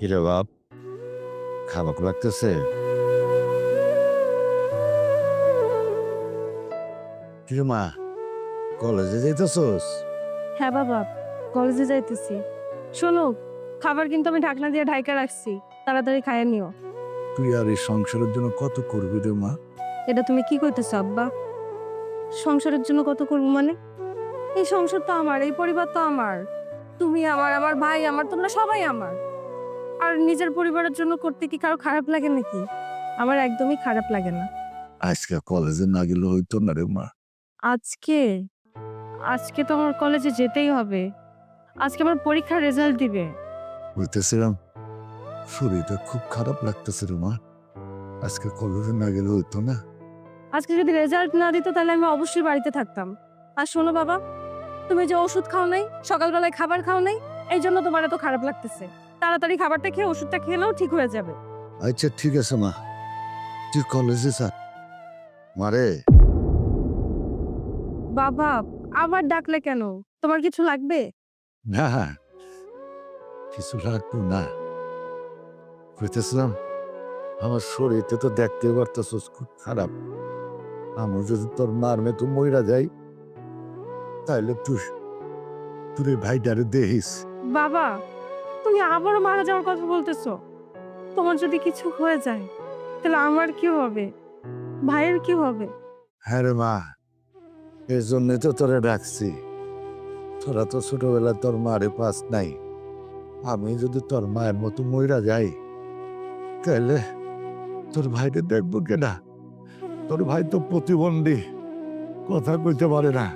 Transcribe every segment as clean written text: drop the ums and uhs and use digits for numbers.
কিরে বাপ, খারাপ লাগতেছে? কিরে মা, কলেজে যাইতেছস? হ্যাঁ বাবা, কলেজে যাইতেছি। শোনো, খাবার কিন্তু আমি ঢাকনা দিয়ে ঢাইকা রাখছি, তাড়াতাড়ি খাইয়ে নিও। তুই আর এই সংসারের জন্য কত করবি রে মা? এটা তুমি কি কইতেছো আব্বা? সংসারের জন্য কত করবো মানে? এই সংসার তো আমার, এই পরিবার তো আমার। তুমি আমার, আমার ভাই আমার, তোমরা সবাই আমার। আর নিজের পরিবারের জন্য করতে কি কারো খারাপ লাগে নাকি? আমার একদমই খারাপ লাগে না। আজকে কলেজে না গেলে হইতো না রে মা। আজকে আজকে তো আমার কলেজে যেতেই হবে। আজকে আমার পরীক্ষার রেজাল্ট দিবে। বলতেছিলাম শরীরটা খুব খারাপ লাগতেছে রে মা। আজকে কলেজে না গেলে হইতো না। আজকে যদি রেজাল্ট না দিত তাহলে আমি অবশ্যই বাড়িতে থাকতাম। আর শোনো বাবা, তুমি যে ওষুধ খাও নাই, সকালবেলায় খাবার খাও নাই, এই জন্য তোমার এত খারাপ লাগতেছে। তাড়াতাড়ি খাবারটা খেয়ে ওষুধটা খেয়ে নাও, ঠিক হয়ে যাবে। আচ্ছা ঠিক আছে মা, তুই কলেজে যা। মারে, বাবা, আবার ডাকলে কেন? তোমার কিছু লাগবে? না কিছু লাগতো না। কইতেছিলাম আমার শরীরটা তো দেখতে পারতেছস খুব খারাপ। আমি যদি তোর মার মেয়ে মইরা যাই তাহলে তুই তোর এই ভাইটারে দেখিস। বাবা, তুমি আবারও মারা যাওয়ার কথা বলতেছো। তোমার যদি কিছু হয়ে যায় তাহলে আমার কি হবে? ভাইয়ের কি হবে? হ্যাঁ রে মা, এই জন্যই তো তোরে ডাকছি। তোরা তো ছোটবেলা তোর মারে পাস নাই। আমি যদি তোর মায়ের মতো মইরা যাই তাহলে তোর ভাইরে দেখবো কেনা? তোর ভাই তো প্রতিবন্ধী, কথা কইতে পারে না।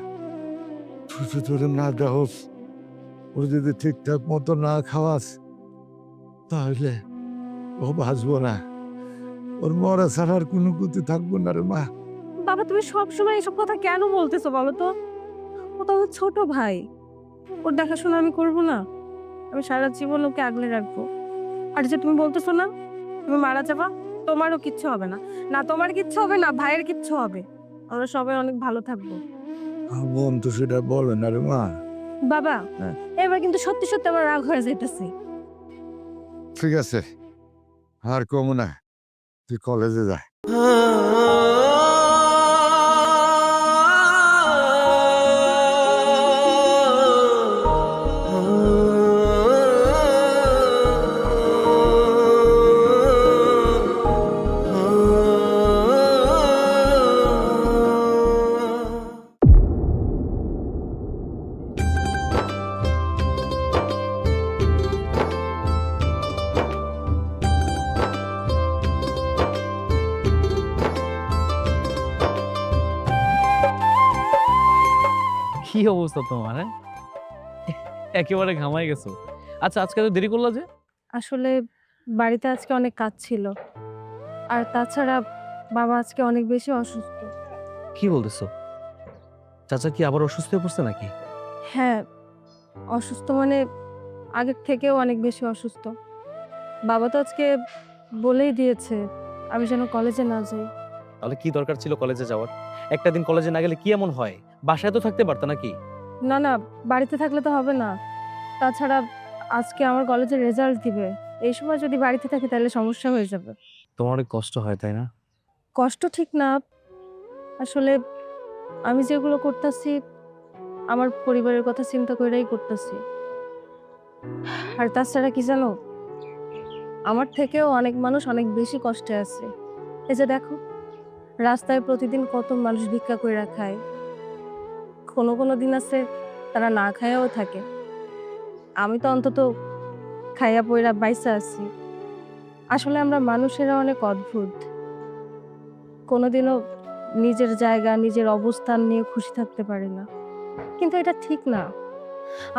তুই তো তোরে না দেহস, ও যদি ঠিকঠাক মতো না খাওয়াস তাহলে ও বাঁচবো না। ওর মরা ছাড়ার কোনো গতি থাকবো না রে মা। বাবা, তুমি সবসময় এসব কথা কেন বলতেছো বলো তো? ও তো আমার ছোট ভাই, ওর দেখাশোনা আমি করবো না? আমি সারা জীবন ওকে আগলে রাখবো। আর যে তুমি বলতেছো না তুমি মারা যাবা, তোমারও কিচ্ছু হবে না। না তোমার কিচ্ছু হবে, না ভাইয়ের কিচ্ছু হবে। আমরা সবাই অনেক ভালো থাকবো। মন তো সেটা বলে না রে মা। বাবা, হ্যাঁ। এবার কিন্তু সত্যি সত্যি আমার রাগ হয়ে যাইতেছে। ঠিক আছে, আর কমু না, তুই কলেজে যা। কি অবস্থা তোমার? হ্যাঁ, একেবারে ঘামাই গেছো। আচ্ছা, আজকে তো দেরি করলা যে? আসলে বাড়িতে আজকে অনেক কাজ ছিল। আর তাছাড়া বাবা আজকে অনেক বেশি অসুস্থ। কি বলতেছো? চাচা কি আবার অসুস্থ হয়ে পড়ছে নাকি? হ্যাঁ, অসুস্থ মানে আগের থেকেও অনেক বেশি অসুস্থ। বাবা তো আজকে বলেই দিয়েছে আমি যেন কলেজে না যাই। তাহলে কি দরকার ছিল কলেজে যাওয়ার? একটা দিন কলেজে না গেলে কি এমন হয়? বাসায় তো থাকতে পারতা নাকি? না, না, বাড়িতে থাকলে তো হবে না। তাছাড়া আজকে আমার কলেজের রেজাল্ট দিবে। এই সময় যদি বাড়িতে থাকি তাহলে সমস্যা হয়ে যাবে। তোমার অনেক কষ্ট হয়, তাই না? কষ্ট ঠিক না। আসলে আমি যেগুলো করতাছি আমার পরিবারের কথা চিন্তা কইরাই করতাছি। আর তাছাড়া কি জানো? আমার থেকেও অনেক মানুষ অনেক বেশি কষ্টে আছে। এই যে দেখো, রাস্তায় প্রতিদিন কত মানুষ ভিক্ষা কইরা খায়। কোনো দিন আছে তারা না খায়াও থাকে। আমি তো অন্তত খাইয়া পইরা বাইচা আছি। আসলে আমরা মানুষেরা অনেক অদ্ভুত। কোনোদিনও নিজের জায়গা, নিজের অবস্থান নিয়ে খুশি থাকতে পারি না। কিন্তু এটা ঠিক না।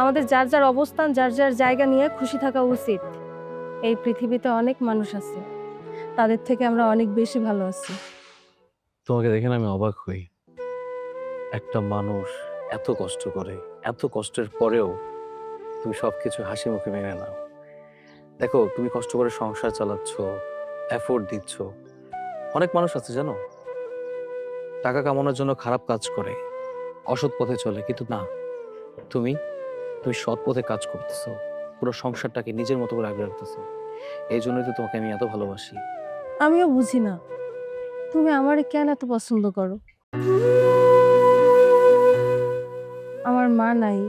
আমাদের যার, যার অবস্থান, যার, যার জায়গা নিয়ে খুশি থাকা উচিত। এই পৃথিবীতে অনেক মানুষ আছে। তাদের থেকে আমরা অনেক বেশি ভালো আছি। তোমাকে দেখে না আমি অবাক হই। একটা মানুষ এত কষ্ট করে, এত কষ্টের পরেও তুমি সবকিছু হাসি মুখে মেনে নাও। দেখো, তুমি কষ্ট করে সংসার চালাচ্ছ, এফোর্ট দিচ্ছ। অনেক মানুষ আছে জানো, টাকা কামানোর জন্য খারাপ কাজ করে, অসৎ পথে চলে, কিন্তু না, তুমি তুমি সৎ পথে কাজ করতেছো, পুরো সংসারটাকে নিজের মতো করে আগলে রাখতেছো। এই জন্যই তো তোমাকে আমি এত ভালোবাসি। আমিও বুঝি না তুমি আমারে কেন এত পছন্দ করো। আমার মা নাই,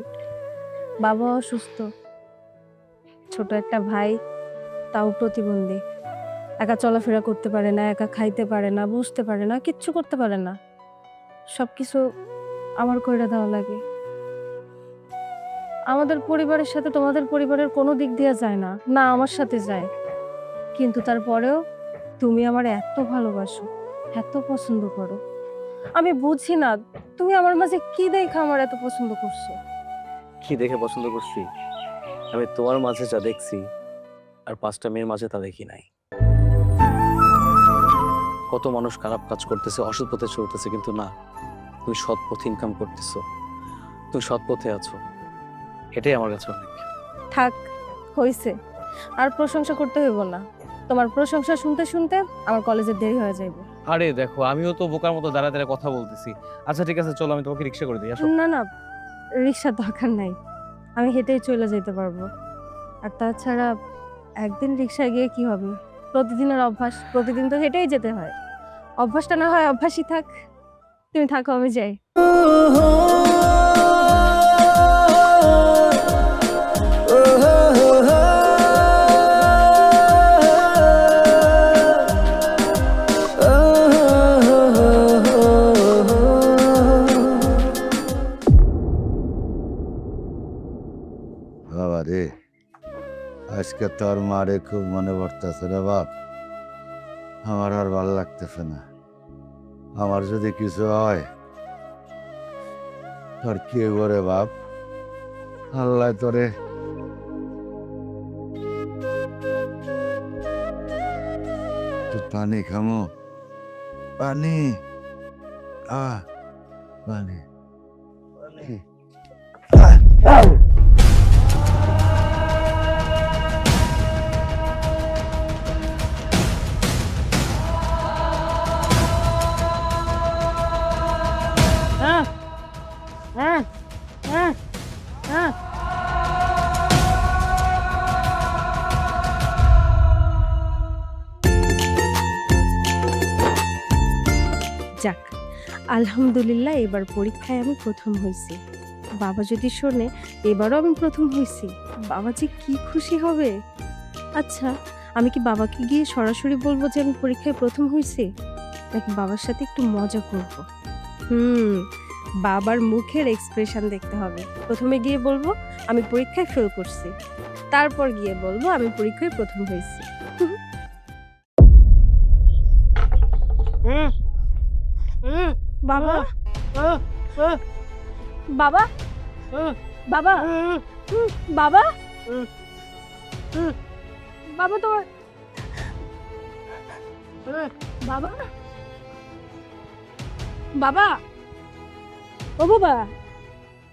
বাবা অসুস্থ, ছোট একটা ভাই, তাও প্রতিবন্ধী। একা চলাফেরা করতে পারে না, একা খাইতে পারে না, বুঝতে পারে না, কিচ্ছু করতে পারে না। সবকিছু আমার কইরা দেওয়া লাগে। আমাদের পরিবারের সাথে তোমাদের পরিবারের কোনো দিক দিয়ে যায় না, না আমার সাথে যায়। কিন্তু তারপরেও তুমি আমার এত ভালোবাসো, এত পছন্দ করো। আমি বুঝি না তুমি আমার মাঝে কি দেখে আমার এত পছন্দ করছো। কি দেখে পছন্দ করছি? আমি তোমার মাঝে যা দেখছি আর 5টা মেয়ের মাঝে তা দেখি নাই। কত মানুষ খারাপ কাজ করতেছে, অসৎ পথে চলতেছে, কিন্তু না, তুমি সৎ পথে ইনকাম করতেছো, তুমি সৎ পথে আছো, এটাই আমার কাছে অনেক। থাক, হইছে, আর প্রশংসা করতে হইব না। তোমার প্রশংসা শুনতে শুনতে আমার কলেজে দেরি হয়ে যাইব। আরে দেখো, আমিও তো বোকার মতো দাঁড়া দাঁড়া কথা বলতেছি। আচ্ছা ঠিক আছে, চলো আমি তোমাকে রিক্সা করে দিই, আসো। না না, রিক্সার দরকার নাই, আমি হেঁটেই চলে যেতে পারবো। আর তাছাড়া একদিন রিক্সায় গিয়ে কি হবে, প্রতিদিনের অভ্যাস, প্রতিদিন তো হেঁটেই যেতে হয়। অভ্যাসটা না হয় অভ্যাসই থাক, তুমি থাকো, আমি যাই। বাবা রে, আজকে তোর মারে খুব মনে পড়তেছে রে বাপ। আমার আর ভালো লাগতেছে না। আমার যদি কিছু হয় তোর কি করে বাপ? আল্লাহ তোরে তুই পানি খামো, পানি, পানি, পানি। হ্যাঁ হ্যাঁ হ্যাঁ হ্যাঁ। যাক, আলহামদুলিল্লাহ, এবার পরীক্ষায় আমি প্রথম হয়েছি। বাবা যদি শোনে এবারও আমি প্রথম হয়েছি, বাবা যে কি খুশি হবে। আচ্ছা, আমি কি বাবাকে গিয়ে সরাসরি বলবো যে আমি পরীক্ষায় প্রথম হয়েছি, নাকি বাবার সাথে একটু মজা করব? বাবার মুখের এক্সপ্রেশন দেখতে হবে। প্রথমে গিয়ে বলবো আমি পরীক্ষায় ফেল করছি, তারপর গিয়ে বলবো আমি পরীক্ষায় প্রথম হয়েছি। বাবা, বাবা, বাবা, বাবা, বাবা, তোমার বাবা, বাবা, ও বাবা,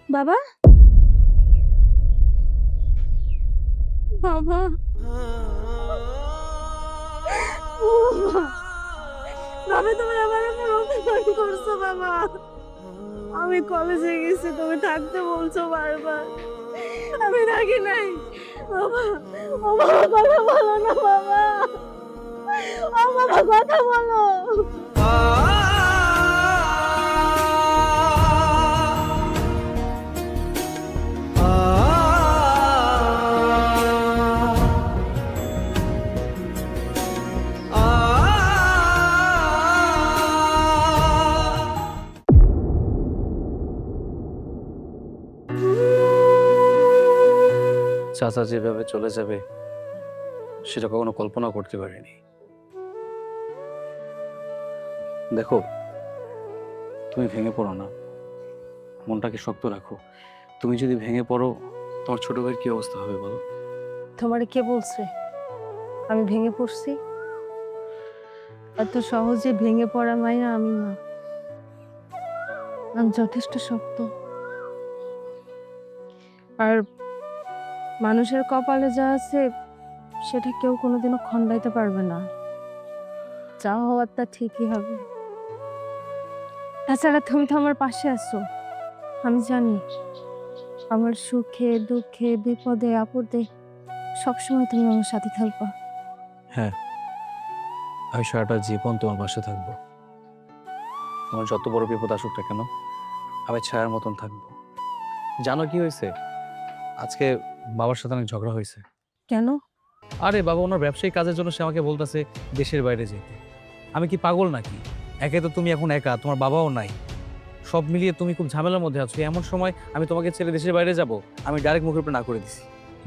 বাবা, বাবা, বাবা, তুমি আমার উপর অভিমান করছো বাবা। আমি কলেজে গেছি, তুমি থাকতে বলছো বারবার, আমি থাকি নাই। বাবা, ও বাবা, কথা বলো না বাবা, ও বাবা, কথা বলো। চাচা যেভাবে চলে যাবে সেটা কখনো কল্পনা করতে পারিনি। দেখো, তুমি ভেঙে পড়ো না, মনটাকে শক্ত রাখো। তুমি যদি ভেঙে পড়ো, তোমার ছোট ভাইয়ের কি অবস্থা হবে বলো? তোমারে কে বলছে আমি ভেঙে পড়ছি? এত সহজে ভেঙে পড়া মাইয়া আমি না, আমি যথেষ্ট শক্ত। আর মানুষের কপালে যা আছে সেটা কেউ কোনোদিনও খণ্ডাইতে পারবে না। যা হওয়ার তা ঠিকই হবে। তাছাড়া তুমি তো আমার পাশে আছো, আমি জানি আমার সুখে দুঃখে বিপদে আপদে সবসময় তুমি আমার সাথে থাকবা। হ্যাঁ, আমি সারাটা জীবন তোমার পাশে থাকবো। তোমার যত বড় বিপদ আসুক না কেন, আমি ছায়ার মতন থাকবো। জানো কি হয়েছে? আজকে বাবার সাথে অনেক ঝগড়া হয়েছে। কেন? আরে বাবা ওনার ব্যবসায়িক কাজের জন্য সে আমাকে বলতেছে দেশের বাইরে যেতে। আমি কি পাগল নাকি? একে তো তুমি এখন একা, তোমার বাবাও নাই। সব মিলিয়ে তুমি খুব ঝামেলার মধ্যে আছো। এমন সময় আমি তোমাকে ছেড়ে দেশের বাইরে যাব? আমি ডাইরেক্ট মুখের উপর না করে দিছি।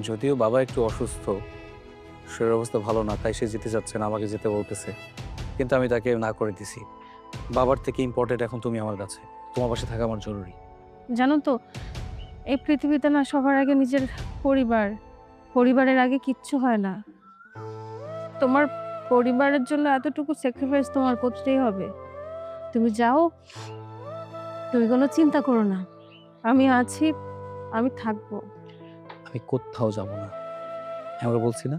যদিও বাবা একটু অসুস্থ, শরীরের অবস্থা ভালো না, তাই সে যেতে চাচ্ছে না, আমাকে যেতে বলতেছে। কিন্তু আমি তাকে না করে দিছি। বাবার থেকে ইম্পর্টেন্ট এখন তুমি আমার কাছে। তোমার পাশে থাকা আমার জরুরি। জানো তো, এই পৃথিবীতে না সবার আগে নিজের পরিবার, পরিবারের আগে কিচ্ছু হয় না। তোমার পরিবারের জন্য এতটুকু স্যাক্রিফাইস তোমার করতেই হবে। তুমি যাও, তুমি কোনো চিন্তা করো না, আমি আছি, আমি থাকবো। আমি কোথাও যাব না, আমরা বলছি না?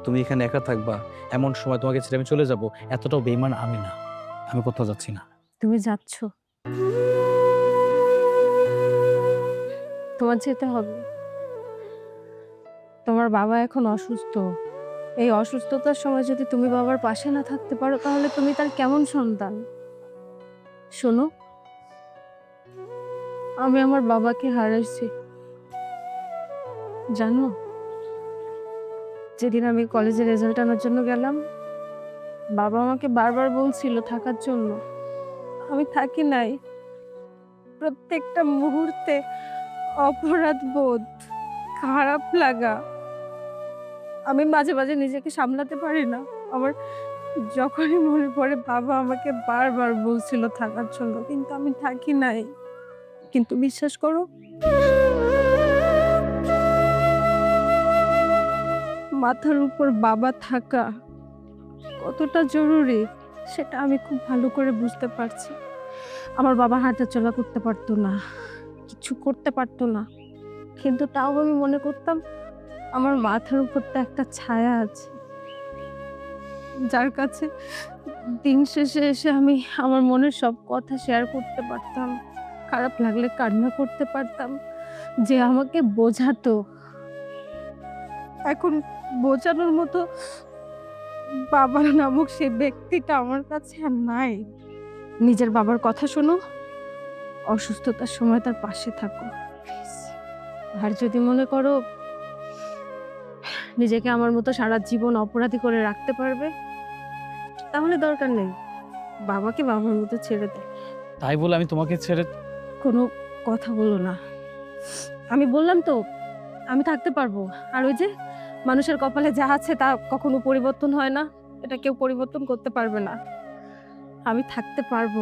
তুমি এখানে একা থাকবা, এমন সময় তোমাকে ছেড়ে আমি চলে যাব, এতটাও বেইমান আমি না। আমি কোথাও যাচ্ছি না। তুমি যাচ্ছ, তোমার যেতে হবে। তোমার বাবা এখন অসুস্থ। এই অসুস্থতার সময় যদি তুমি বাবার পাশে না থাকতে পারো, তাহলে তুমি তার কেমন সন্তান? শোনো, আমি আমার বাবাকে হারাইছি জানো। যেদিন আমি কলেজে রেজাল্ট আনার জন্য গেলাম, বাবা আমাকে বারবার বলছিল থাকার জন্য, আমি থাকি নাই। প্রত্যেকটা মুহূর্তে অপরাধ বোধ, খারাপ লাগা, আমি মাঝে মাঝে নিজেকে সামলাতে পারি না। আমার যখনই মনে পড়ে বাবা আমাকে বারবার বলছিল থাকার জন্য, কিন্তু আমি থাকি নাই। কিন্তু বিশ্বাস করো, মাথার উপর বাবা থাকা কতটা জরুরি সেটা আমি খুব ভালো করে বুঝতে পারছি। আমার বাবা হাঁটাচলা করতে পারতো না, কিছু করতে পারতো না, কিন্তু তাও আমি মনে করতাম আমার মাথার উপর তো একটা ছায়া আছে, যার কাছে দিন শেষে এসে আমি আমার মনের সব কথা শেয়ার করতে পারতাম, খারাপ লাগলে কান্না করতে পারতাম, যে আমাকে বোঝাতো। এখন বোঝানোর মতো বাবা নামক সেই ব্যক্তিটা আমার কাছে আর নাই। নিজের বাবার কথা শোনো, অসুস্থতার সময় তার পাশে থাকো প্লিজ। আর যদি মনে করো নিজেকে আমার মতো সারা জীবন অপরাধী করে রাখতে পারবে, তাহলে দরকার নেই, বাবাকে বাবার মতো ছেড়ে দে। তাই বলে আমি তোমাকে ছেড়ে? কোনো কথা বলো না, আমি বললাম তো আমি থাকতে পারবো। আর ওই যে মানুষের কপালে যা আছে তা কখনো পরিবর্তন হয় না, এটা কেউ পরিবর্তন করতে পারবে না। আমি থাকতে পারবো,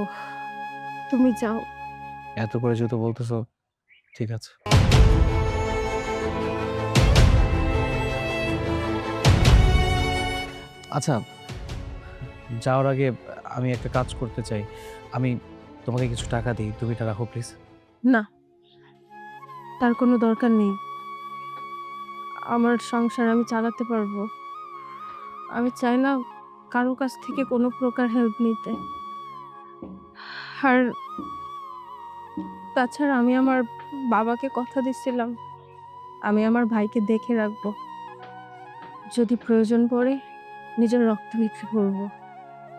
তুমি যাও। এত করে যেহেতু বলতেছো, ঠিক আছে। আচ্ছা, যাওয়ার আগে আমি একটা কাজ করতে চাই। আমি তোমাকে কিছু টাকা দিই, তুমি এটা রাখো প্লিজ। না, তার কোনো দরকার নেই। আমার সংসার আমি চালাতে পারবো। আমি চাই না কারো কাছ থেকে কোনো প্রকার হেল্প নিতে। আর তাছাড়া আমি আমার বাবাকে কথা দিচ্ছিলাম, আমি আমার ভাইকে দেখে রাখবো। যদি প্রয়োজন পড়ে নিজের রক্ত বিক্রি করবো,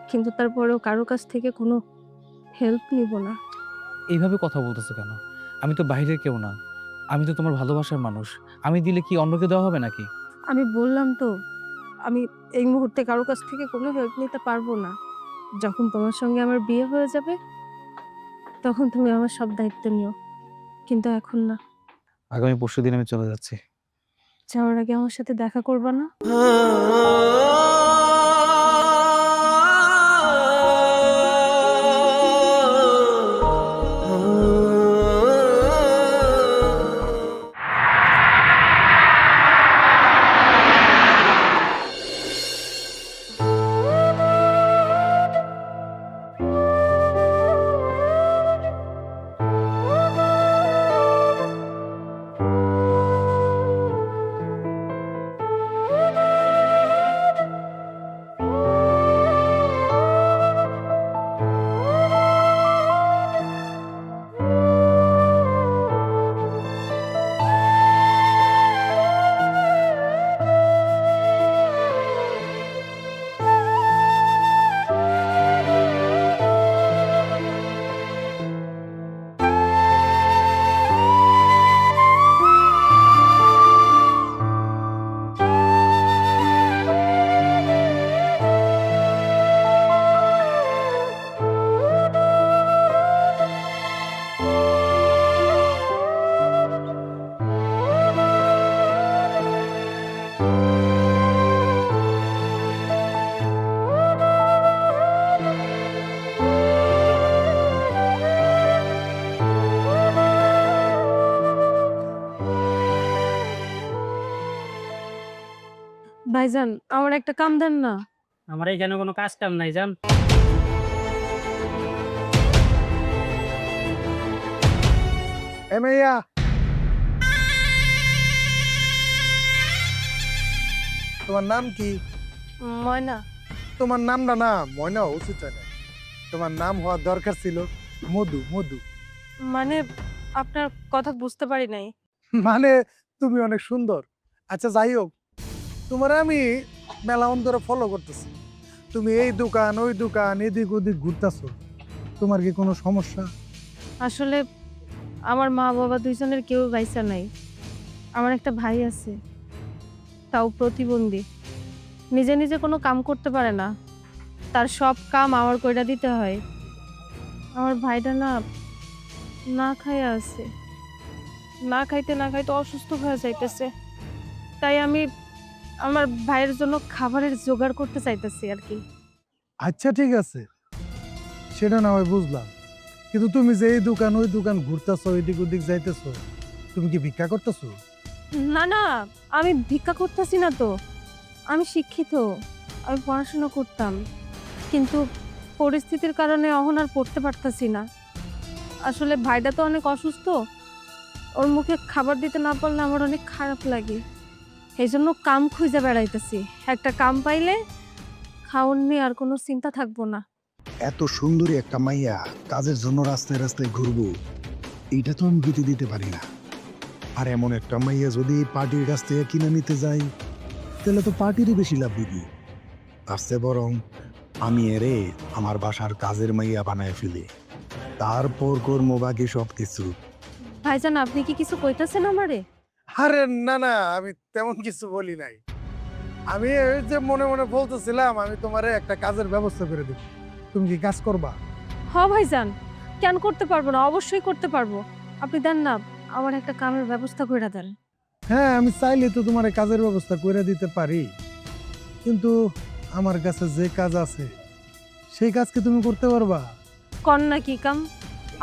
কিন্তু তারপরেও কারো কাছ থেকে কোনো হেল্প নিব না। এইভাবে কথা বলতেছো কেন? আমি তো বাইরের কেউ না, আমি তো তোমার ভালোবাসার মানুষ। আমি দিলে কি অন্যকে দেওয়া হবে নাকি? আমি বললাম তো আমি এই মুহূর্তে কারো কাছ থেকে কোনো হেল্প নিতে পারবো না। যখন তোমার সঙ্গে আমার বিয়ে হয়ে যাবে, তখন তুমি আমার সব দায়িত্ব নিও, কিন্তু এখন না। আগামী পরশুদিন আমি চলে যাচ্ছি। যাওয়ার আগে আমার সাথে দেখা করবা না? ভাইজান আমার একটা কাম দেন না। আমার এখানে কোনো কাজ কাম নাই জান। এ মাইয়া, তোমার নাম কি? ময়না। তোমার নামটা না ময়না হওয়া উচিত হয় না। তোমার নাম হওয়ার দরকার ছিল মধু। মধু মানে আপনার কথা বুঝতে পারি নাই। মানে তুমি অনেক সুন্দর। আচ্ছা যাই হোক, তোমার আমি মেলা ধরে ফলো করতেছি। তুমি এই দোকান ওই দোকান এদিক ওদিক ঘুরতেছো, তোমার কি কোনো সমস্যা? আসলে আমার মা বাবা দুইজনের কেউ বাইসা নাই। আমার একটা ভাই আছে, তাও প্রতিবন্ধী। নিজে নিজে কোনো কাম করতে পারে না, তার সব কাম আমার কইরা দিতে হয়। আমার ভাইটা না না খাইয়া আছে, না খাইতে না খাইতে অসুস্থ হয়ে যাইতেছে। তাই আমি আমার ভাইয়ের জন্য খাবারের জোগাড় করতে চাইতেছি আর কি। আচ্ছা ঠিক আছে, সেটা না হয় বুঝলাম, কিন্তু তুমি যে এই দোকান ওই দোকান ঘুরতেছো এদিক ওদিক যাইতেছো, তুমি কি ভিক্ষা করতেছো? না না, আমি ভিক্ষা করতেছি না তো। আমি শিক্ষিত, আমি পড়াশোনা করতাম, কিন্তু পরিস্থিতির কারণে অহন আর পড়তে পারতাছি না। আসলে ভাইটা তো অনেক অসুস্থ, ওর মুখে খাবার দিতে না পারলে আমার অনেক খারাপ লাগে। এই জন্য কাম খুঁজে বেড়াইতেছি, একটা কাম পাইলে খাওন নিয়ে আর কোনো চিন্তা থাকবো না। এত সুন্দরী একটা মাইয়া কাজের জন্য রাস্তায় রাস্তায় ঘুরবো, এইটা তো আমি দিতে দিতে পারি না। আর এমন একটা মাইয়া যদি পার্টির কাছ থেকে কিনে নিতে যাই, তাহলে তো পার্টিরই বেশি লাভ দিবি। আসতে বরং আমি এরে আমার বাসার কাজের মাইয়া বানায় ফেলি, তারপর করবো বাকি সব কিছু। ভাইজান আপনি কি কিছু কইতাছেন আমারে? আরে না না, আমি তেমন কিছু বলি নাই। আমি ওই যে মনে মনে বলতেছিলাম আমি তোমারে একটা কাজের ব্যবস্থা করে দেব, তুমি কি কাজ করবা? হ ভাইজান, কেন করতে পারবো না, অবশ্যই করতে পারবো। আপনি দেন না, আমার একটা কামের ব্যবস্থা করে দেন। হ্যাঁ, আমি চাইলে তো তোমার এই কাজের ব্যবস্থা করে দিতে পারি, কিন্তু আমার কাছে যে কাজ আছে সেই কাজ কি তুমি করতে পারবা? কন্যা কি কাম?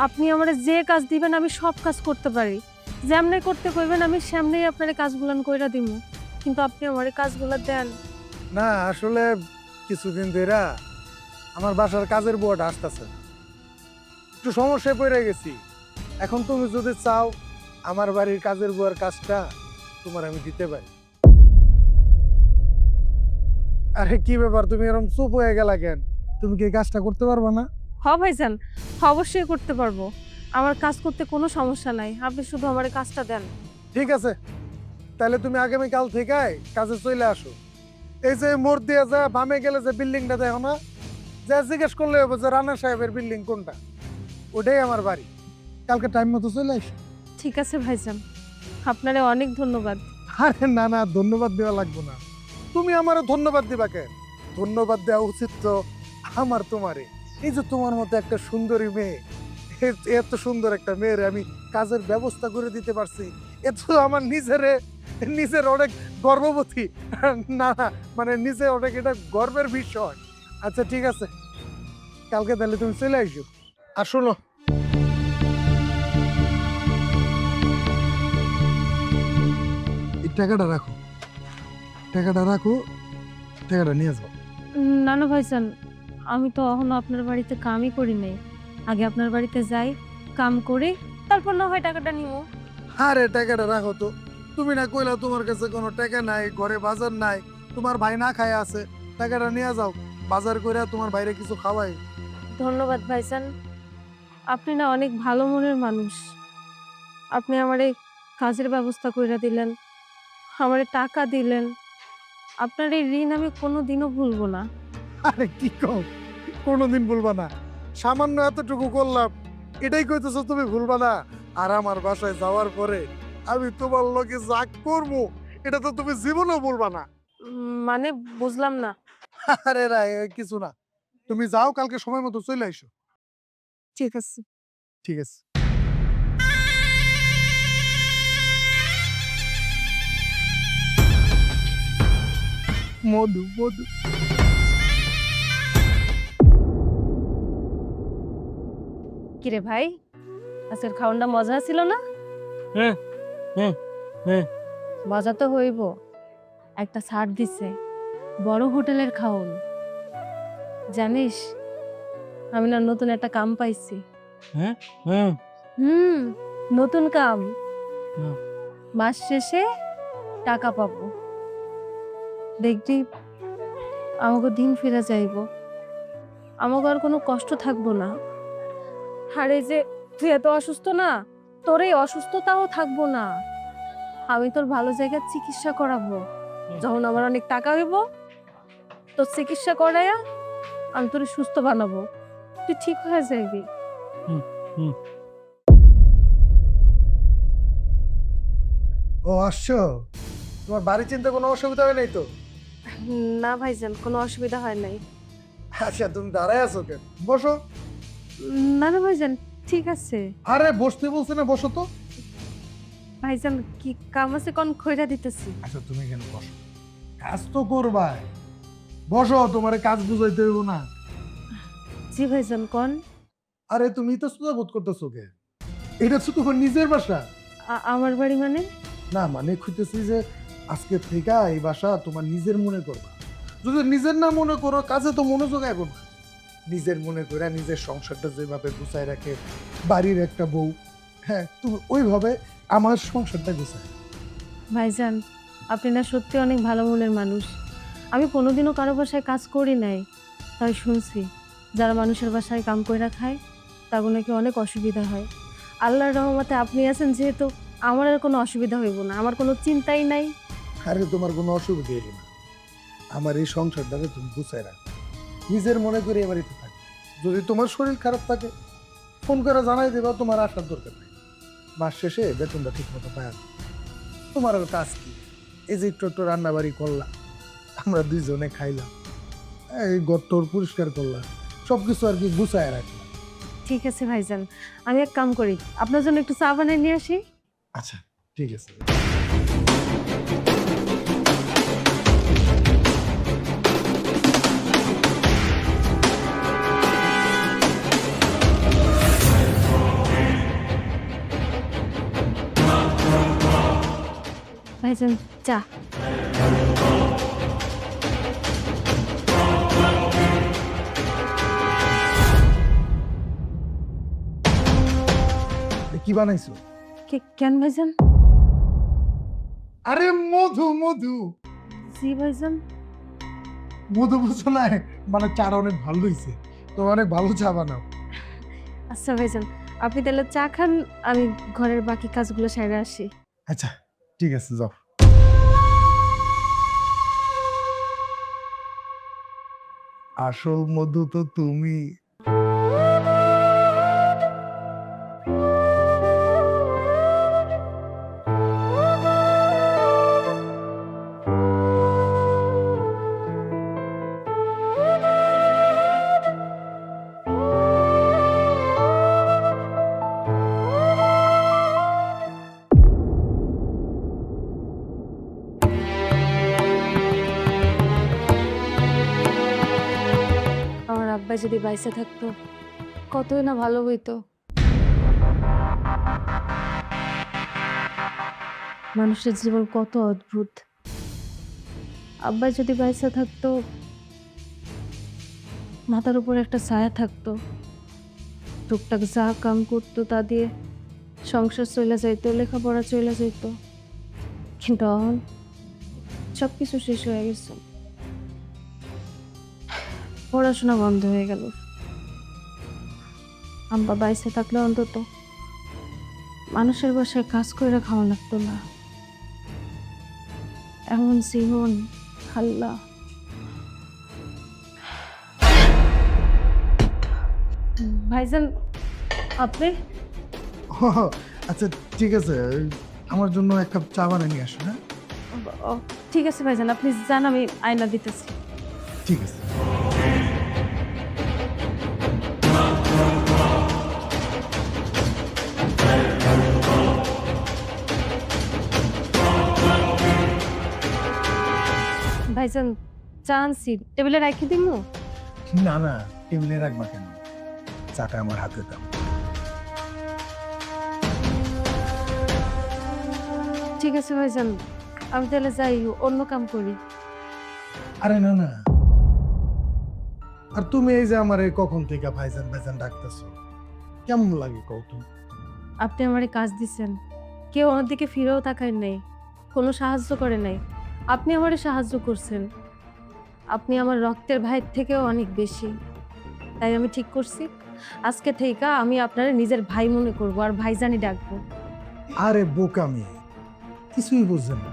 আপনি আমারে যে কাজ দিবেন আমি সব কাজ করতে পারি। যেমনে করতে কইবেন আমি সেমনেই আপনার কাজগুলান কইরা দিমু, কিন্তু আপনি আমারে কাজগুলা দেন। না আসলে কিছুদিন ধরে আমার বাসার কাজের বুয়াটা আসতেছে, একটু সমস্যায় পড়ে গেছি। এখন তুমি যদি চাও আমার বাড়ির কাজের বুয়ার কাজটা তোমার আমি দিতে পারি। আরে কি ব্যাপার, তুমি এরকম চুপ হয়ে গেলা কেন? তুমি কি এই কাজটা করতে পারবা না? হ ভাইজান, অবশ্যই করতে পারবো। আমার কাজ করতে কোনো সমস্যা নাই, আপনি শুধু আমারে কাজটা দেন। ঠিক আছে, তাহলে তুমি আগামীকাল থেকে কাজে চলে আসো। এই যে মোড় দিয়ে যা বামে গেলে যে বিল্ডিংটা দেখো না, যা জিজ্ঞেস করলে হবে যে রানা সাহেবের বিল্ডিং কোনটা, ওটাই আমার বাড়ি। কালকে টাইম মতো চলে আসো। ঠিক আছে ভাইজান, আপনারে অনেক ধন্যবাদ। আরে না না, ধন্যবাদ দেওয়া লাগবে না। তুমি আমারও ধন্যবাদ দিবা কেন? ধন্যবাদ দেওয়া উচিত তো আমার তোমারে। এই যে তোমার মতো একটা সুন্দরী মেয়ে, এত সুন্দর একটা মেয়ের আমি কাজের ব্যবস্থা করে দিতে পারছি, এ তো আমার নিজের অনেক গর্ববতী। না না, মানে নিজে অনেক এটা গর্বের বিষয়। আচ্ছা ঠিক আছে, কালকে তাহলে তুমি চলে আসো। আর শোনো, এই টাকাটা রাখো, টাকাটা রাখো, টাকাটা নিয়ে যাও। না না ভাইজান, আমি তো এখনো আপনার বাড়িতে কামই করি নাই। আগে আপনার বাড়িতে যাই, কাম করে তারপর না হয় টাকাটা নিবো। আরে টাকাটা রাখো তো। তুমি না কইলা তোমার কাছে কোনো টাকা নাই, ঘরে বাজার নাই, তোমার ভাই না খায় আছে, টাকাটা নিয়ে যাও, বাজার করে তোমার বাইরে কিছু খাওয়াই। ধন্যবাদ ভাইজান, আপনি না অনেক ভালো মনের মানুষ। আপনি আমারে কাজের ব্যবস্থা কইরা দিলেন, আমারে টাকা দিলেন। আপনার এই ঋণ আমি কোনোদিনও ভুলবো না। আরে কি কও, কোনোদিন ভুলবা না? সামান্য এতটুকু করলাম, এটাই কইতেছো তুমি ভুলবা না? আর আমার বাসায় যাওয়ার পরে আমি তোমার লগে যা করবো এটা তো তুমি জীবনেও ভুলবা না। মানে বুঝলাম না। আরে না, কিছু না, তুমি যাও, কালকে সময় মতো চলে আইসো। ঠিক আছে। ঠিক আছে। মধু মধু কিরে ভাই, আজকের খাওয়ানটা মজা ছিল না? হ্যাঁ, হ্যাঁ, হ্যাঁ। মজা তো হইব। একটা ছাড় দিছে, বড় হোটেলের খাওন। জানিস, আমি না নতুন একটা কাম পাইছি। হ্যাঁ হ্যাঁ হুম, নতুন কাম। হুম। মাস শেষে টাকা পাবো। দেখবি আমাকে দিন ফিরে যাইব, আমাকে আর কোনো কষ্ট থাকবো না। আর এই যে তুই এত অসুস্থ না, তোর এই অসুস্থতাও থাকবো না। আমি তোর ভালো জায়গায় চিকিৎসা করাবো। যখন আমার অনেক টাকা হইব, তোর চিকিৎসা করাইয়া আমি তোর সুস্থ বানাবো, তুই ঠিক হয়ে যাবি। ও আসছো, তোমার বাড়ি চিন্তা কোনো অসুবিধা হয় নাই তো? না ভাইজান, কোনো অসুবিধা হয় নাই। আচ্ছা, তুমি দাঁড়ায় আছো কেন? বসো। না না ভাইজান, ঠিক আছে। আরে বসতে বলছে না, বসো তো। ভাইজান কি কাম আছে কোন খইরা দিতেছি। আচ্ছা তুমি কেন বসো, কাজ তো করবাই। বসো, তোমার কাজ বুঝাইতে হইব না। জি ভাইজান কোন। আরে তুমি তো সুদা বোধ করতেছো কে? এটা তো তোমার নিজের বাসা। আমার বাড়ি মানে? না মানে খুঁজতেছি যে আজকে থেকে এই বাসা তোমার নিজের মনে করবা। যদি নিজের না মনে করো, কাজে তো মনোযোগ এখন না। নিজের মনে করে নিজের সংসারটা যেভাবে গুছায় রাখে বাড়ির একটা বউ, হ্যাঁ তুমি ওইভাবে আমার সংসারটা গুছায়। ভাইজান আপনি না সত্যি অনেক ভালো মনের মানুষ। আমি কোনোদিনও কারো বাসায় কাজ করি নাই, তাই শুনছি যারা মানুষের বাসায় কাম কইরা খায় তাগুলো নাকি অনেক অসুবিধা হয়। আল্লাহর রহমতে আপনি আছেন যেহেতু আমার আর কোনো অসুবিধা হইব না, আমার কোনো চিন্তাই নাই। আরে তোমার কোনো অসুবিধা হইল না। আমার এই সংসারটাকে তুমি গুছায় রাখো, নিজের মনে করে এ বাড়িতে থাকো। যদি তোমার শরীর খারাপ থাকে ফোন করে জানাই দেবা, তোমার আসার দরকার নেই। মাস শেষে বেতনটা ঠিক মতো পায়। তোমার আর কাজ কি? এই যে একটু একটু রান্না বাড়ি করলাম, আমরা দুইজনে খাইলাম, এই গত্তর পরিষ্কার করলাম, সবকিছু আর কি গুছায় রাখলাম। ঠিক আছে ভাইজান, আমি এক কাম করি, আপনার জন্য একটু চা বানিয়ে নিয়ে আসি। আচ্ছা ঠিক আছে। ভাইজান চা। কি বানাইছো? কেন ভাইজান? আরে মধু, মধু। জি ভাইজান। মধু বুঝছো না, মানে চাটা অনেক ভালো হয়েছে, তো অনেক ভালো চা বানাও। আচ্ছা ভাইজান, আপনি তাহলে চা খান, আমি ঘরের বাকি কাজগুলো সেরে আসি। আচ্ছা ঠিক আছে, যাও। আসল মধু তো তুমি। আমার আব্বা যদি বাইসে থাকতো কতই না ভালো হইতো। মানুষের জীবন কত অদ্ভুত। আব্বা যদি বাইসে থাকতো, মাথার উপর একটা ছায়া থাকতো, টুকটাক যা কাম করতো তা দিয়ে সংসার চলে যাইতো, লেখাপড়া চলে যাইতো। কিন্তু এখন সবকিছু শেষ হয়ে গেছে, পড়াশোনা বন্ধ হয়ে গেল। আব্বা বাইসে থাকলে অন্তত মানুষের বাসায় কাজ করে খাওয়া লাগতো না। এমন জীবন আল্লাহ। ভাইজান আপনি? আচ্ছা ঠিক আছে, আমার জন্য এক কাপ চা বানিয়ে নিয়ে আসো। হ্যাঁ ও, ঠিক আছে ভাইজান, আপনি যান, আমি আয়না দিতেছি। ঠিক আছে। ভাইজান চা আনছি, টেবিলে রাখি দিমু? না না, টেবিলে রাখবা কেন, চাটা আমার হাতে দাও। ঠিক আছে ভাইজান, আমি তাহলে যাই, অন্য কাম করি। আরে না না, আর তুমি এই যে আমার এই কখন থেকে ভাইজান ভাইজান ডাকতেছো, কেমন লাগে কৌতুক? আপনি আমারে কাজ দিছেন, কেউ আমার দিকে ফিরেও তাকায় নাই, কোনো সাহায্য করে নাই। আপনি আমারে সাহায্য করছেন। আপনি আমার রক্তের ভাইয়ের থেকেও অনেক বেশি। তাই আমি ঠিক করছি, আজকে থেকে আমি আপনারে নিজের ভাই মনে করব, আর ভাইজানি ডাকবো। আরে বোকামি, কিছুই বুঝছেন না।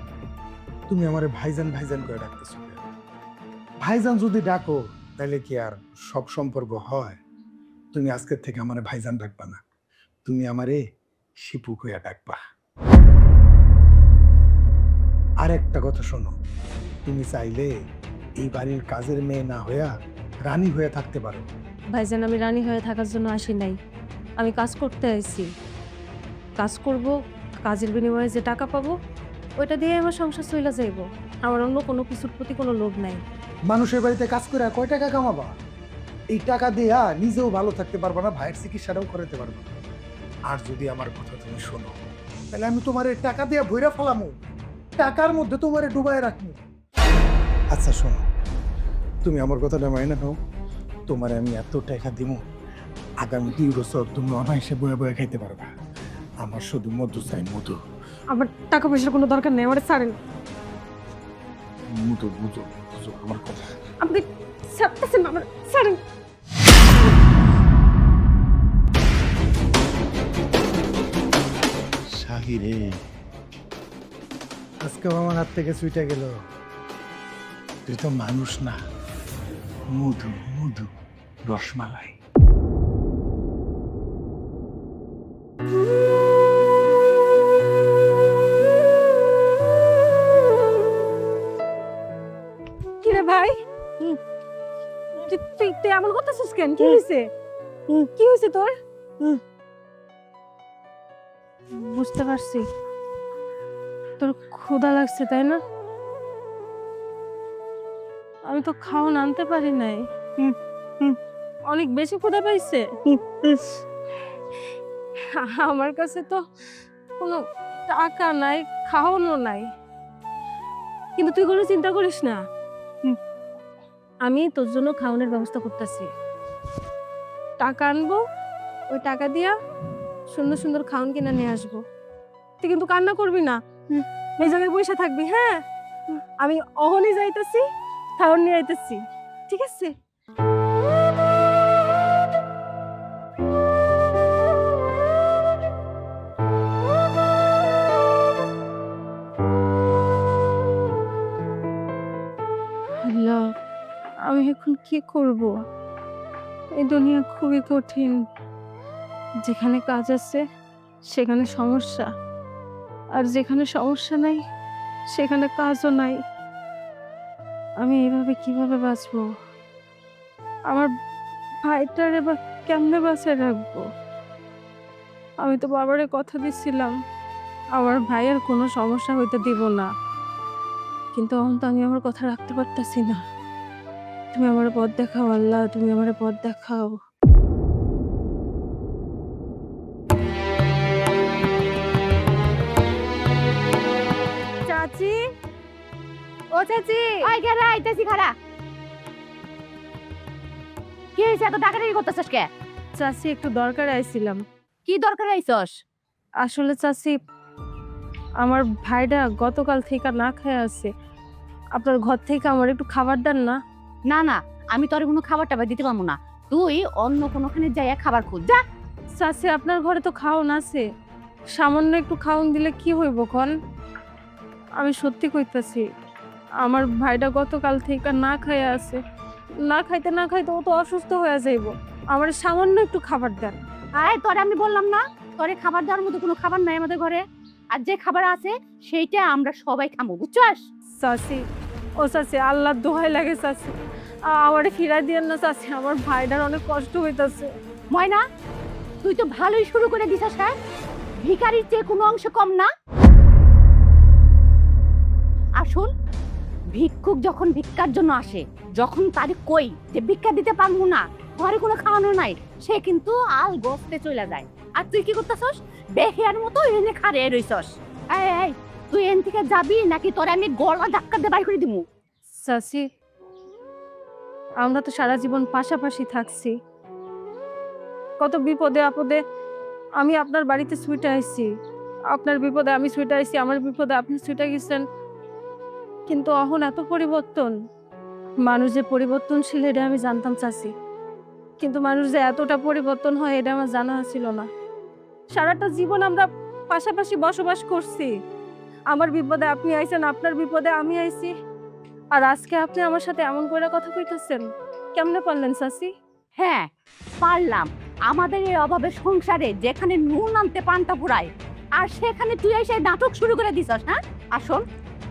তুমি আমারে ভাইজান ভাইজান করে ডাকতেছো কেন? ভাইজান যদি ডাকো তাহলে কি আর সব সম্পর্ক হয়? তুমি আজকের থেকে আমারে ভাইজান ডাকবা না, তুমি আমারে শিপু কইয়া ডাকবা। আর একটা কথা শোনো, তুমি চাইলে এই বাড়ির কাজের মেয়ে না হইয়া রানী হয়ে থাকতে পারো। ভাইজান, আমি রানী হয়ে থাকার জন্য আসি নাই, আমি কাজ করতে আইছি। কাজ করব, কাজের বিনিময়ে যে টাকা পাবো ওইটা দিয়ে আমার সংসার চলে যাইব। আমার অন্য কোনো কিছুর প্রতি কোনো লোভ নাই। মানুষের বাড়িতে কাজ করে কয় টাকা কামাবা? এই টাকা দিয়া নিজেও ভালো থাকতে পারবা না, ভাইয়ের চিকিৎসাটাও করাতে পারবা না। আর যদি আমার কথা তুমি শোনো, তাহলে আমি তোমার এই টাকা দিয়া ভইরা ফেলামু, টাকার মধ্যে তোমারে ডুবাই রাখবো। আচ্ছা শোনো, তুমি আমার কথাটা মাইনা নাও। তোমারে আমি এত টাকা দিব, আগামী 2 বছর তুমি অনায়াসে বয়ে বয়ে খাইতে পারবা। আমার শুধু মধু চাই, মধু। আমার টাকা পয়সার কোনো দরকার নেই, আমার ছাড়েন। মধু বুঝো, বুঝো আমার কথা। আপনি ছাড়তেছেন, আমার ছাড়েন। শাহিরে, আজকে আমার হাত থেকে ছুটে গেল। তুই তো মানুষ না, মধু মধু, রসমালাই। কিরে ভাই, তুই তুই এমন করতেছিস কেন? কি হয়েছে? কি হয়েছে তোর? বুঝতে পারছি, তোর ক্ষুধা লাগছে তাই না? আমি তো খাওয়ান আনতে পারি নাই। অনেক বেশি ক্ষুধা পাইছে। আমার কাছে তো কোনো টাকা নাই, খাওয়ানো নাই। কিন্তু তুই কোনো চিন্তা করিস না, আমি তোর জন্য খাওয়ানোর ব্যবস্থা করতেছি। টাকা আনবো, ওই টাকা দিয়া সুন্দর সুন্দর খাওয়ান কিনে নিয়ে আসবো। তুই কিন্তু কান্না করবি না, এই জায়গায় বসে থাকবি। হ্যাঁ, আমি অহনি যাইতেছি, খাওয়ান নিয়ে আইতেছি, ঠিক আছে? আল্লাহ, আমি এখন কি করব? এই দুনিয়া খুবই কঠিন। যেখানে কাজ আছে সেখানে সমস্যা, আর যেখানে সমস্যা নাই সেখানে কাজও নাই। আমি এভাবে কিভাবে বাঁচবো? আমার ভাইটার এবার কেমনে বাঁচায় রাখবো? আমি তো বাবারে কথা দিচ্ছিলাম আমার ভাইয়ের কোনো সমস্যা হইতে দিব না, কিন্তু এখন তো আমি আমার কথা রাখতে পারতেছি না। তুমি আমার পথ দেখাও আল্লাহ, তুমি আমার পথ দেখাও। চাচি, ও চাচি, ওই কে রে আইতাছি খারা। কি হইছে, এত টাকাটাকি করতেছস কে? চাচি একটু দরকার আইছিলাম। কি দরকার আইছস? আসলে চাচি, আমার ভাইটা গতকাল থেকে না খেয়ে আছে। আপনার ঘর থেকে আমার একটু খাবার দেন না? না না, আমি তোর কোনো খাবার টাবার দিতে পারবো না। তুই অন্য কোনোখানে যাইয়া খাবার খুঁজ যা। চাচি, আপনার ঘরে তো খাওন আছে, সামান্য একটু খাওন দিলে কি হইব কন? আমি সত্যি কইতাছি, আমার ভাইটা গতকাল থেকে না খাইয়া আছে। না খাইতে না খাইতে ও তো অসুস্থ হয়ে যাইব। আমার সামান্য একটু খাবার দেন। আয়, তোরে আমি বললাম না তোরে খাবার দেওয়ার মতো কোনো খাবার নাই আমাদের ঘরে। আর যে খাবার আছে সেইটা আমরা সবাই খাবো, বুঝছস? চাচি, ও চাচি, আল্লাহর দোহাই লাগে চাচি, আমারে ফিরাই দিয়েন না চাচি, আমার ভাইটার অনেক কষ্ট হইতাছে। ময়না, তুই তো ভালোই শুরু করে দিছস। হ্যাঁ, ভিখারির চেয়ে কোনো অংশ কম না। আসুন, ভিক্ষুক যখন ভিক্ষার জন্য আসে, যখন তারে কই যে ভিক্ষা দিতে পারবো না, ঘরে কোনো খাওয়ানো নাই, সে কিন্তু আল গোস্তে চলে যায়। আর তুই কি করতেছস? বেহিয়ার মতো এনে খাড়িয়ে রইছস। এই এই, তুই এন থেকে যাবি নাকি তোরে আমি গলা ধাক্কা দিয়ে বাইর করে দিমু? চাচি, আমরা তো সারা জীবন পাশাপাশি থাকছি। কত বিপদে আপদে আমি আপনার বাড়িতে ছুটে আইছি, আপনার বিপদে আমি ছুটে আইছি, আমার বিপদে আপনি ছুটে গেছেন। কিন্তু এখন এত পরিবর্তন, মানুষ যে পরিবর্তনশীল এটা আমি জানতাম চাচি, কিন্তু মানুষ যে এতটা পরিবর্তন হয় এটা আমার জানা ছিল না। সারাটা জীবন আমরা পাশাপাশি বসবাস করছি, আমার বিপদে আপনি আইছেন, আপনার বিপদে আমি আইছি, আর আজকে আপনি আমার সাথে এমন করে কথা কইতেছেন, কেমনে পারলেন চাচি? হ্যাঁ পারলাম। আমাদের এই অভাবের সংসারে যেখানে নুন আনতে পান্তা ফুরায়, আর সেখানে তুই এসে নাটক শুরু করে দিছস। হ্যাঁ আসল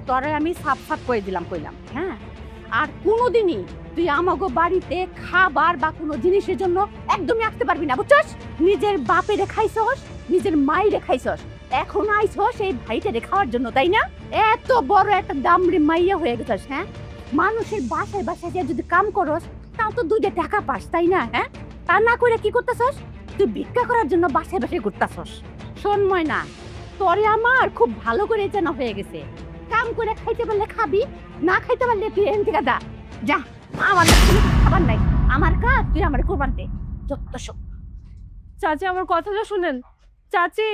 তোরে আমি সাপ সাপ করে দিলাম কইলাম। হ্যাঁ আর কোনোদিনই তুই আমাগো বাড়িতে খাবার বা কোনো জিনিসের জন্য একদমই আসতে পারবি না, বুঝছস? নিজের বাপেরে খাইছস, নিজের মাইরে খাইছস, এখন আইছস এই ভাইটারে খাওয়ার জন্য, তাই না? এত বড় একটা দামড়ি মাইয়া হয়ে গেছস। হ্যাঁ মানুষের বাসায় বাসায় যে যদি কাম করস তাও তো 2 টাকা পাস, তাই না? হ্যাঁ তা না করে কি করতেছস? তুই ভিক্ষা করার জন্য বাসায় বাসায় ঘুরতেছস। শোন ময়না, তোরে আমার খুব ভালো করে জানা হয়ে গেছে। কাম করে খাইতে পারলে খাবি, না খাইতে পারলে তুই এখান থেকে যা। আমার কোনো খাবার নাই, আমার কাজ তুই আমার কোরবান দে। যত সব। চাচি আমার কথাটা শুনেন, চাচি।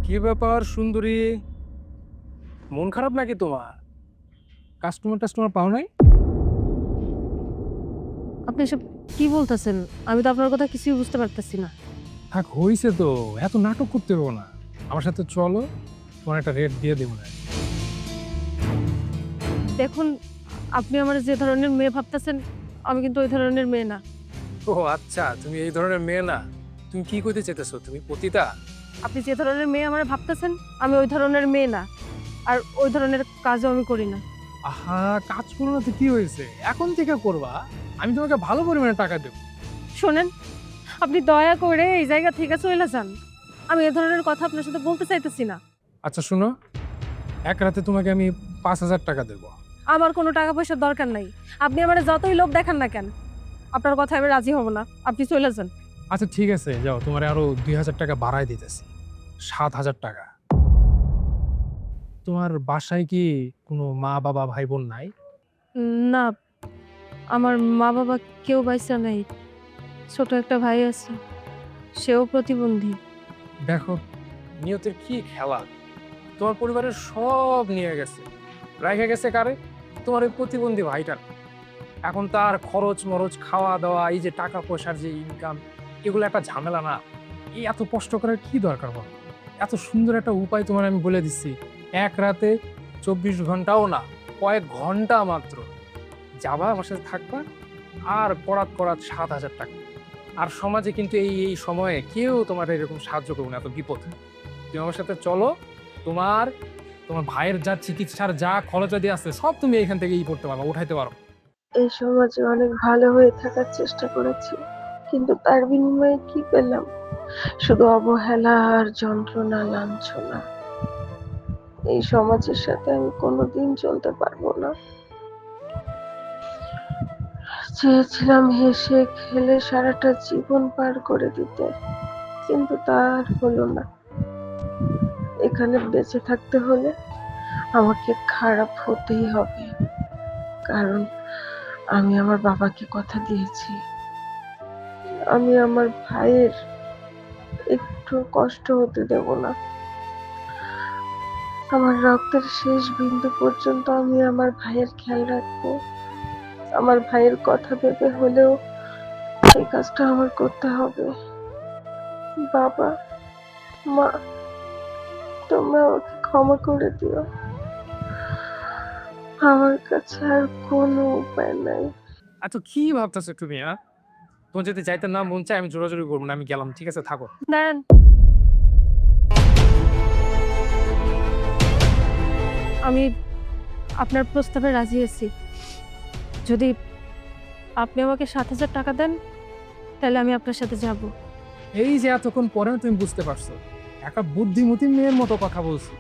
কি ব্যাপার সুন্দরী, মন খারাপ নাকি তোমার? কাস্টমার পাও নাই? আপনি এসব কি বলতেছেন? আমি তো আপনার কথা কিছুই বুঝতে পারতেছি না। থাক হইছে তো, এত নাটক করতে হবে না। আমার সাথে চলো, তোমার একটা রেট দিয়ে দেবো না। দেখুন, আপনি আমার যে ধরনের মেয়ে ভাবতেছেন আমি কিন্তু ওই ধরনের মেয়ে না। ও আচ্ছা, তুমি এই ধরনের মেয়ে না। তুমি কি করতে চাইতেছো? তুমি পতিতা? আপনি যে ধরনের মেয়ে আমার ভাবতেছেন আমি ওই ধরনের মেয়ে না, আর ওই ধরনের কাজও আমি করি না। আহা, কাজ করো না তো কি হয়েছে? এখন থেকে করবা, আমি তোমাকে ভালো পরিমাণে টাকা দেবো। শোনেন, আপনি দয়া করে এই জায়গা থেকে চলে যান। আমি এ ধরনের কথা আপনার সাথে বলতে চাইতেছি না। আচ্ছা শুনো, এক রাতে তোমাকে আমি 5,000 টাকা দেবো। আমার কোনো টাকা পয়সার দরকার নাই। আপনি আমার যতই লোভ দেখান না কেন, আপনার কথা আমি রাজি হব না। আপনি চলে যান। আচ্ছা ঠিক আছে, যাও, তোমার আরো 2,000 টাকা বাড়াই দিতেছি, 7,000 টাকা। তোমার বাসায় কি কোনো মা বাবা ভাই বোন নাই? না, আমার মা বাবা কেউ বাইসা নাই। ছোট একটা ভাই আছে, সেও প্রতিবন্ধী। দেখো নিয়তের কি খেলা, তোমার পরিবারের সব নিয়ে গেছে, রেখে গেছে কারে? তোমার ওই প্রতিবন্ধী ভাইটার। এখন তার খরচ মরচ, খাওয়া দাওয়া, এই যে টাকা পয়সার যে ইনকাম, এগুলো একটা ঝামেলা না? এই এত কষ্ট করার কি দরকার বল? এত সুন্দর একটা উপায় তোমার আমি বলে দিচ্ছি। এক রাতে 24 ঘন্টাও না, কয়েক ঘন্টা মাত্র যাবা, আমার সাথে থাকবা, আর করাত 7,000 টাকা। আর সমাজে কিন্তু এই সময়ে কেউ তোমার এরকম সাহায্য করবে না, এত বিপদ। তুমি আমার সাথে চলো, তোমার তোমার ভাইয়ের যা চিকিৎসার যা খরচাদি আছে সব তুমি এখান থেকে করতে পারবা, উঠাইতে পারো। এই সমাজে অনেক ভালো হয়ে থাকার চেষ্টা করেছি, কিন্তু তার বিনিময়ে কি পেলাম? শুধু অবহেলা আর যন্ত্রণা, লাঞ্ছনা। এই সমাজের সাথে আমি কোনোদিন চলতে পারবো না। চেয়েছিলাম হেসে খেলে সারাটা জীবন পার করে দিতে, কিন্তু তার হলো না। এখানে বেঁচে থাকতে হলে আমাকে খারাপ হতেই হবে, কারণ আমি আমার বাবাকে কথা দিয়েছি আমি আমার ভাইয়ের একটু কষ্ট হতে দেব না। আমার রক্তের শেষ বিন্দু পর্যন্ত আমি আমার ভাইয়ের খেয়াল রাখবো। আমার ভাইয়ের কথা ভেবে হলেও এই কাজটা আমার করতে হবে। বাবা, মা, তোমরা ওকে ক্ষমা করে দিও। আমার কাছে আর কোনো উপায় নাই। এত কি ভাবতেছো তুমি? তোমার যদি যাইতে না মন চায় আমি জোরাজোরি করবো না, আমি গেলাম, ঠিক আছে? থাকো। দাঁড়ান, আমি আপনার প্রস্তাবে রাজি আছি। যদি আপনি আমাকে 7,000 টাকা দেন তাহলে আমি আপনার সাথে যাব। এই যে এতক্ষণ পরে তুমি বুঝতে পারছো, একটা বুদ্ধিমতী মেয়ের মতো কথা বলছো।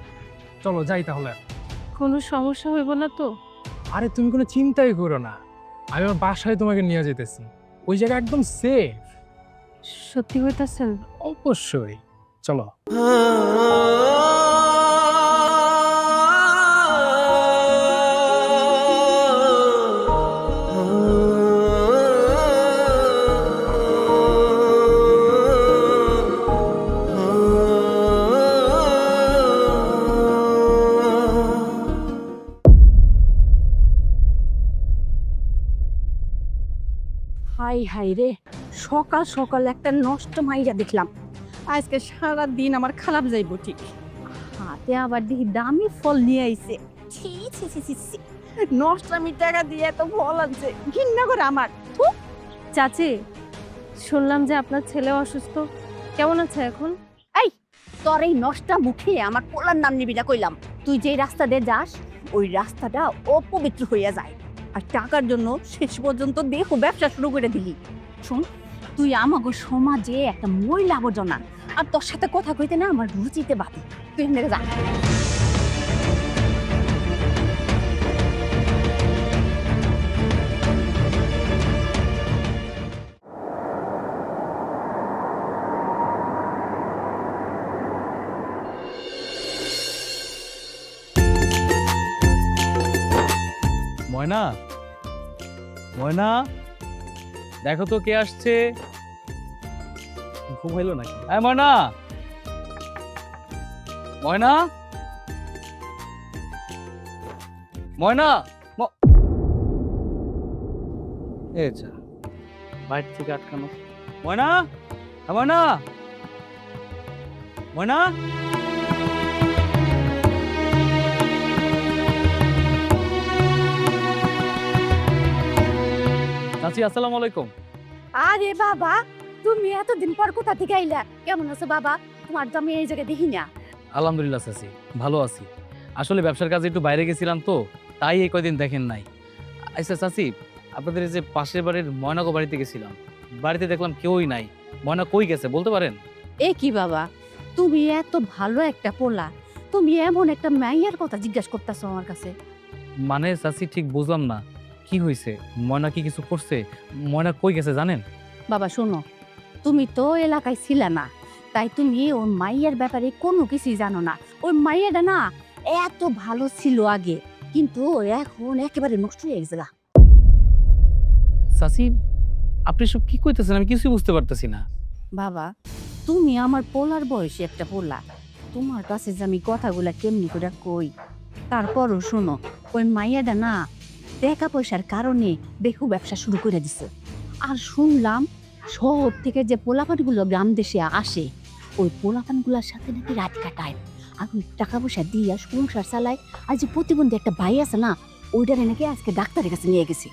চলো যাই তাহলে। কোনো সমস্যা হইব না তো? আরে তুমি কোনো চিন্তাই করো না, আমি আমার বাসায় তোমাকে নিয়ে যেতেছি। ওই জায়গা একদম সেফ। সত্যি হইতাছেন? অবশ্যই, চলো। হাই হাই রে, সকাল সকাল একটা নষ্ট মাইয়া দেখলাম। আজকে সারা দিন আমার খারাপ যাইবো ঠিক। হাতে আবার দেখি দামি ফল নিয়ে আইছে। ছি ছি ছি ছি ছি, নষ্ট আমি টাকা দিয়ে এত ফল আনছে, ঘৃণা করে আমার। থু। চাচি, শুনলাম যে আপনার ছেলে অসুস্থ, কেমন আছে এখন? এই, তোর এই নষ্টা মুখে আমার পোলার নাম নিবি না কইলাম। তুই যে রাস্তা দিয়ে যাস ওই রাস্তাটা অপবিত্র হইয়া যায়, আর টাকার জন্য শেষ পর্যন্ত দেহ ব্যবসা শুরু করে দিলি। শোন, তুই আমাগো সমাজে একটা মহিলা আবর্জনা, আর তোর সাথে কথা কইতে না আমার রুচিতে বাধে। তুই এখান থেকে যা। ময়না, ময়না, দেখো তো কে আসছে। ঘুম হইলো নাকি? ময়না, ময়না, ময়না, এই যা, বাইরে থেকে আটকানো। ময়না, ময়না, ময়না। চাচি, আসসালামু আলাইকুম। আরে বাবা, তুমি এতদিন পর কোথা থেকে আইলা? কেমন আছো বাবা? তোমার তো আমি এই জায়গায় দেখি না। আলহামদুলিল্লাহ চাচি, ভালো আছি। আসলে ব্যবসার কাজে একটু বাইরে গেছিলাম তো, তাই এই কয়দিন দেখেন নাই। আচ্ছা চাচি, আপনাদের এই যে পাশের বাড়ির ময়নাকে বাড়িতে গেছিলাম, বাড়িতে দেখলাম কেউই নাই। ময়না কই গেছে বলতে পারেন? এ কি বাবা, তুমি এত ভালো একটা পোলা, তুমি এমন একটা মাইয়ার কথা জিজ্ঞাসা করতেছো আমার কাছে? মানে চাচি ঠিক বুঝলাম না, কি হয়েছে? ময়না কি কিছু করছে? ময়না কই গেছে জানেন? বাবা শোনো, তুমি তো এলাকায় ছিলে না, তাই তুমি ওর মাইয়ার ব্যাপারে কোনো কিছুই জানো না। ওই মাইয়াটা না এত ভালো ছিল আগে, কিন্তু এখন একেবারে নষ্ট হয়ে গেছে গা। চাচি, আপনি সব কি কইতেছেন? আমি কিছুই বুঝতে পারতেছি না। বাবা, তুমি আমার পোলার বয়সী একটা পোলা, তোমার কাছে যে আমি কথাগুলা কেমনি করে কই। তারপরও শোনো, ওই মাইয়াটা না টাকা পয়সার কারণে বেহু ব্যবসা শুরু করে দিছে। আর শুনলাম শহর থেকে যে পোলাপানগুলো গ্রাম দেশে আসে, ওই পোলাপানগুলোর সাথে নাকি রাত কাটায়, আর ওই টাকা পয়সা দিয়ে সংসার চালায়। আর যে প্রতিবন্ধী একটা ভাই আছে না, ওইটারে নাকি আজকে ডাক্তারের কাছে নিয়ে গেছে।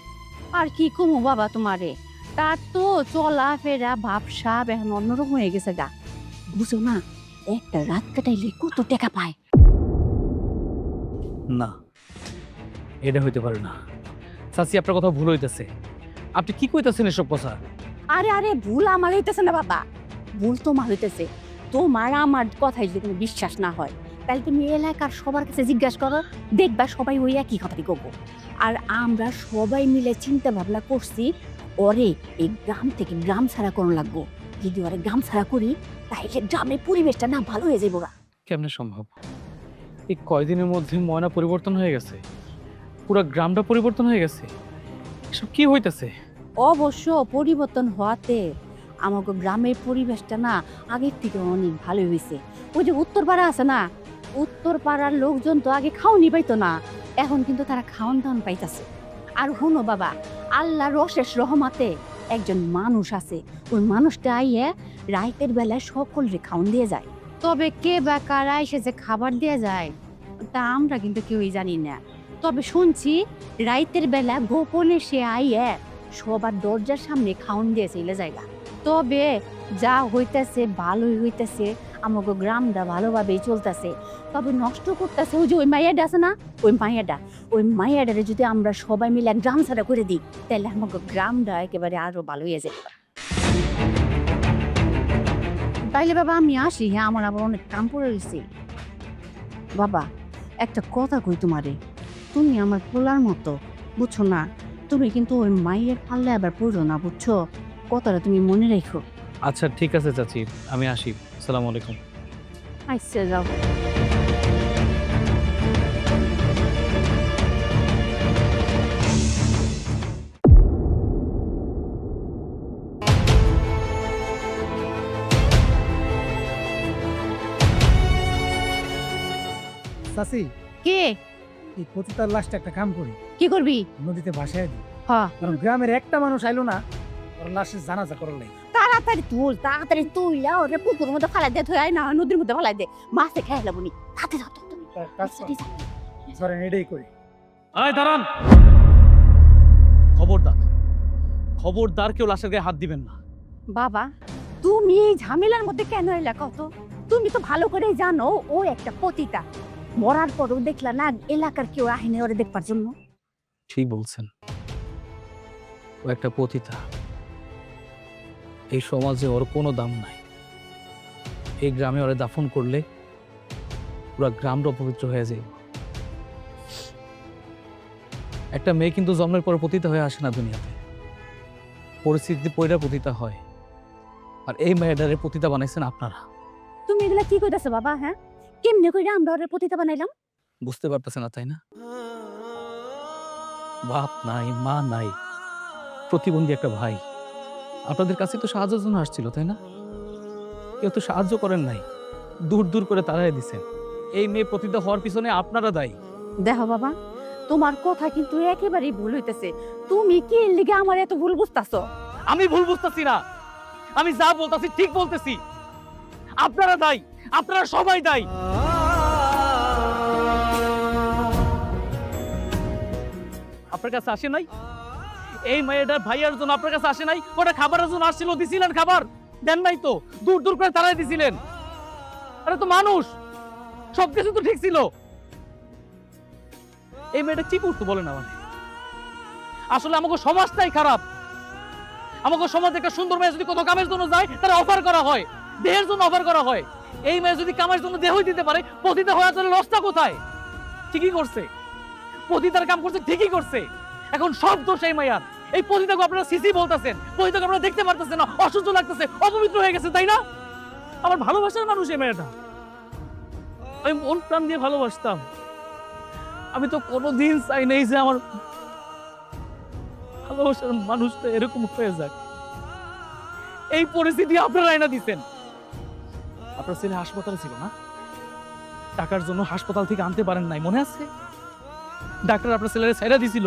আর কি কমু বাবা তোমারে, তার তো চলাফেরা ভাবসা এখন অন্যরকম হয়ে গেছে গা। বুঝো না, একটা রাত কাটাইলে কত টাকা পায়। না, এটা হইতে পারে না। চাচি, আপনার কথা ভুল হইতেছে। আপনি কি কইতেছেন এসব কথা? আরে আরে, ভুল আমার হইতেছে না বাবা, ভুল তোমার হইতেছে। তোমার আমার কথায় যদি কোনো বিশ্বাস না হয়, তাহলে তুমি এলাকার সবার কাছে জিজ্ঞাসা করো, দেখবা সবাই ওই একই কথাটি করবো। আর আমরা সবাই মিলে চিন্তা ভাবনা করছি, ওরে এই গ্রাম থেকে গ্রাম ছাড়া কোনো লাগবো। যদি ওরে গ্রাম ছাড়া করি, তাহলে গ্রামের পরিবেশটা না ভালো হয়ে যাবো গা। কেমনে সম্ভব? এই কয়দিনের মধ্যে ময়না পরিবর্তন হয়ে গেছে, পুরো গ্রামটা পরিবর্তন হয়ে গেছে। এসব কি হইতেছে? অবশ্য পরিবর্তন হওয়াতে আমাকে গ্রামের পরিবেশটা না আগের থেকে অনেক ভালো হয়েছে। ওই যে উত্তরপাড়া আছে না, উত্তর পাড়ার লোকজন তো আগে খাওয়ানি পাইতো না, এখন কিন্তু তারা খাওয়ান দাওয়ান পাইতাছে। আর হুনো বাবা, আল্লাহর অশেষ রহমাতে একজন মানুষ আছে, ওই মানুষটা আইয়ে রাইতের বেলায় সকলরে খাওয়ান দিয়ে যায়। তবে কে বা কারা এসে যে খাবার দিয়ে যায় তা আমরা কিন্তু কেউই জানি না। তবে শুনছি রাইতের বেলা গোপনে সে আইয়ে সবার দরজার সামনে খাওয়ান দিয়ে চলে জায়গা। তবে যা হইতেছে ভালোই হইতেছে, আমাকে গ্রামটা ভালোভাবেই চলতেছে। তবে নষ্ট করতেছে ওই যে ওই মাইয়াটা আছে না, ওই মাইয়াটারে যদি আমরা সবাই মিলে গ্রাম ছাড়া করে দিই, তাহলে আমাকে গ্রামটা একেবারে আরো ভালো হয়ে যাবে। তাইলে বাবা আমি আসি, হ্যাঁ আমার আবার অনেক কাম পড়ে রয়েছে। বাবা একটা কথা কই তোমারে, তুমি আমার পোলার মতো, বুঝছো না? তুমি কিন্তু ওই মাইয়ের পাল্লে আবার পড়ো না, বুঝছো? কথাটা তুমি মনে রেখো। আচ্ছা ঠিক আছে চাচি, আমি আসি। আসসালামু আলাইকুম। আচ্ছা যাও। চাচি, কে? এই পতিতার লাশটা একটা কাম করি, কি করবি? নদীতে ভাসায় দিই। হ্যাঁ কারণ গ্রামের একটা মানুষ আইলো না, ওর লাশের জানাজা করার লাগে। তাড়াতাড়ি তুই ওরে পুকুরের মধ্যে ফালাই দে, থই না নদীর মধ্যে ফালাই দে, মাছে খেয়ে লাবনি। তাতে যাও তো। কাজ কর, ধরেন এটাই করি। আয় দাঁড়ান, খবরদার খবরদার কেউ লাশের গায়ে হাত দিবেন না। বাবা তুমি এই ঝামেলার মধ্যে কেন এলা কত? তুমি তো ভালো করেই জানো ও একটা পতিতা। মরার পরও দেখলা না এলাকার কেউ আহেনে ওরে দেখবার জন্য। ঠিক বলছেন, ও একটা পতিতা। এই সমাজে ওর কোনো দাম নাই। এই গ্রামে ওরে দাফন করলে পুরো গ্রামটা অপবিত্র হয়ে যায়। একটা মেয়ে কিন্তু জন্মের পর পতিতা হয়ে আসে না দুনিয়াতে, পরিস্থিতি পয়রা পতিতা হয়। আর এই মেয়েটারে পতিতা বানাইছেন আপনারা। তুমি এগুলা কি কইতাছো বাবা? হ্যাঁ কেমনে কইরা আমরা ওরে পতিতা বানাইলাম? বুঝতে পারতেছে না তাই না? বাপ নাই, মা নাই, প্রতিবন্ধী একটা ভাই। আপনাদের কাছে তো সাহায্যের জন্য আসছিল তাই না? কেউ তো সাহায্য করেন নাই, দূর দূর করে তাড়াই দিছেন। এই মেয়ে পতিতা হওয়ার পিছনে আপনারা দায়ী। দেখো বাবা, তোমার কথা কিন্তু একেবারেই ভুল হইতেছে। তুমি কি এর লিগে আমার এত ভুল বুঝতাছো? আমি ভুল বুঝতেছি না, আমি যা বলতেছি ঠিক বলতেছি। আপনারা দায়ী, আপনারা সবাই দায়ী। আপনার কাছে আসে নাই? এই মেয়েটার ভাইয়ার জন্য আপনার কাছে আসে নাই? ওটা খাবারের জন্য আসছিল, দিছিলেন খাবার? দেন নাই তো, দূর দূর করে তাড়াই দিছিলেন। আরে তো মানুষ, সবকিছু তো ঠিক ছিল। এই মেয়েটা কি করতো বলেন আমাকে? আসলে আমাকে সমাজটাই খারাপ। আমাকে সমাজে একটা সুন্দর মেয়ে যদি কোনো কামের জন্য যায়, তারা অফার করা হয়, দেহের জন্য অফার করা হয়। এই মেয়ে যদি কামের জন্য দেহই দিতে পারে, পতিতা হওয়ার জন্য লসটা কোথায়? ঠিকই করছে, পতিতার কাম করছে, ঠিকই করছে। এখন সব দোষ এই মাইয়ার। এই পতিতাকে আপনারা সিসি বলতেছেন, পতিতাকে আপনারা দেখতে পারতেছেন না, অসহ্য লাগতেছে, অপবিত্র হয়ে গেছে, তাই না? আমার ভালোবাসার মানুষ এই মেয়েটা, আমি মন প্রাণ দিয়ে ভালোবাসতাম। আমি তো কোনোদিন চাই নাই যে আমার ভালোবাসার মানুষটা এরকম হয়ে যাক। এই পরিস্থিতি আপনারা আইনা দিচ্ছেন। আপনার ছেলে হাসপাতালে ছিল না? টাকার জন্য হাসপাতাল থেকে আনতে পারেন নাই, মনে আছে? ডাক্তার আপনার ছেলের ছেড়ে দিছিল,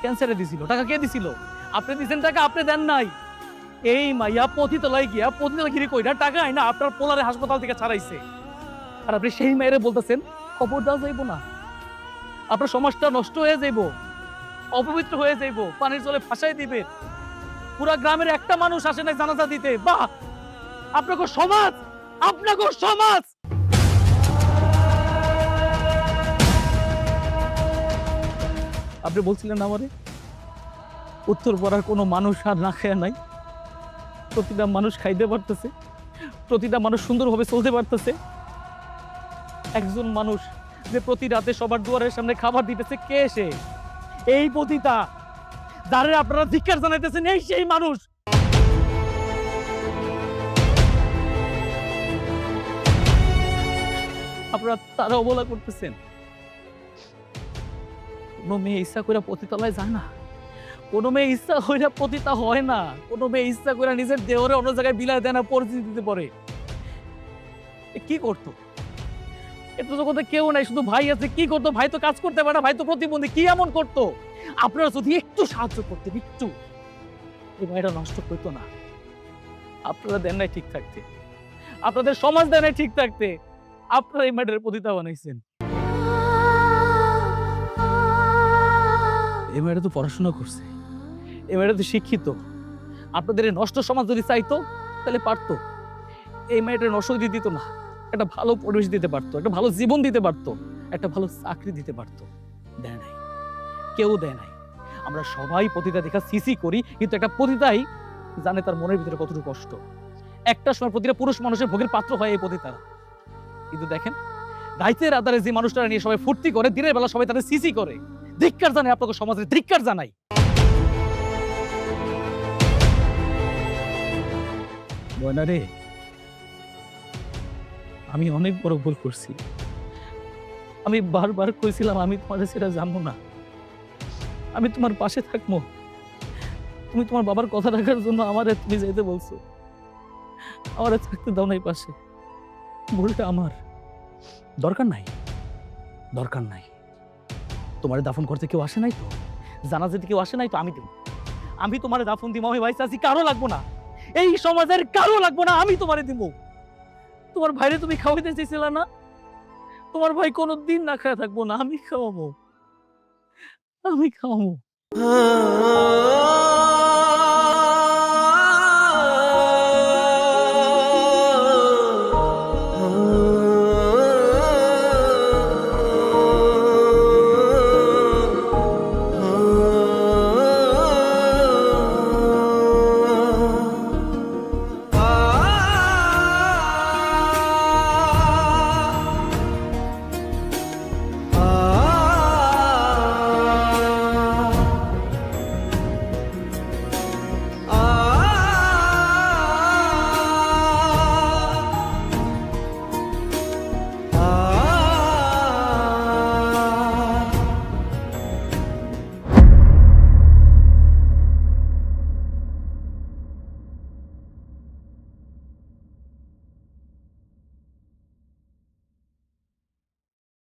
ক্যান্সারে দিছিল। টাকা কে দিছিল? আপনি দিছেন টাকা, আপনি দেন নাই। এই মাইয়া পতিতলায় গিয়া পতিতলাগিরি কইরা টাকা আইনা আপনার পোলারে হাসপাতাল থেকে ছাড়াইছে। আর আপনি সেই মেয়েরে বলতেছেন খবর দেওয়া যাইব না, আপনার সমাজটা নষ্ট হয়ে যাইব, অপবিত্র হয়ে যাইব, পানির জলে ফাঁসাই দিবে। পুরা গ্রামের একটা মানুষ আসে নাই জানাজা দিতে। বাহ, আপনাকে সমাজ, আপনাকে সমাজ। আপনি বলছিলেন আমারে উত্তর পাড়ার কোনো মানুষ আর না খেয়ে নাই, প্রতিটা মানুষ খাইতে পারতেছে, প্রতিটা মানুষ সুন্দরভাবে চলতে পারতেছে। একজন মানুষ যে প্রতি রাতে সবার দুয়ারের সামনে খাবার দিতেছে, কে সে? এই পতিতা যারে আপনারা ধিক্কার জানাইতেছেন, এই সেই মানুষ। আপনারা তারা অবহেলা করতেছেন। কোনো মেয়ে ইচ্ছা করে পতিতালয়ে যায় না, কোনো মেয়ে ইচ্ছা করে পতিতা হয় না, কোনো মেয়ে ইচ্ছা করে নিজের দেহরে অন্য জায়গায় বিলায় দেয় না, পরিস্থিতিতে পড়ে। কি করতো? এটা জগতে কেউ নাই, শুধু ভাই আছে। কি করতো? ভাই তো কাজ করতে পারে না, ভাই তো প্রতিবন্ধী। কি এমন করতো? আপনারা যদি একটু সাহায্য করতেন, একটু, এই ভাইটা নষ্ট করতো না। আপনারা দেন নাই ঠিক থাকতে, আপনাদের সমাজ দেন নাই ঠিক থাকতে, আপনারা এই মেয়েটার পতিতা বানাইছেন। এই মেয়েটা তো পড়াশোনা করছে, এই মেয়েটা তো শিক্ষিত। আপনাদের এই নষ্ট সমাজ যদি চাইতো তাহলে পারতো। এই মেয়েটা নষ্ট যদি দিত না, একটা ভালো পরিবেশ দিতে পারতো, একটা ভালো জীবন দিতে পারতো, একটা ভালো চাকরি দিতে পারতো। দেয় নাই, কেউ দেয় নাই। আমরা সবাই পতিতা দেখা সিসি করি, কিন্তু একটা পতিতাই জানে তার মনের ভিতরে কতটুকু কষ্ট। একটা সময় প্রতিটা পুরুষ মানুষের ভোগের পাত্র হয় এই পতিতারা। কিন্তু দেখেন, রাইতের আধারে যে মানুষটারা নিয়ে সবাই ফুর্তি করে, দিনের বেলা সবাই তাদের সিসি করে। ধিক্কার জানাই আপনাকে সমাজে, ধিক্কার জানাই। বয়না রে, আমি অনেক বড় ভুল করছি। আমি বারবার কইছিলাম আমি তোমার সেটা জানবো না, আমি তোমার পাশে থাকবো। তুমি তোমার বাবার কথা রাখার জন্য আমারে তুমি যেতে বলছো, আমারে থাকতে দাও নাই পাশে। ভুলটা আমার। দরকার নাই, দরকার নাই। তোমার দাফন করতে কেউ আসে নাই তো, জানাজাতে কেউ আসে নাই তো, আমি দিব। আমি তোমার দাফন দিব। আমি ভাই চাচ্ছি কারো লাগবো না, এই সমাজের কারো লাগবো না, আমি তোমারে দিব। তোমার ভাইরে তুমি খাওয়াইতে চাইছিল না? তোমার ভাই কোনোদিন না খাওয়া থাকবো না, আমি খাওয়াবো, আমি খাওয়াবো।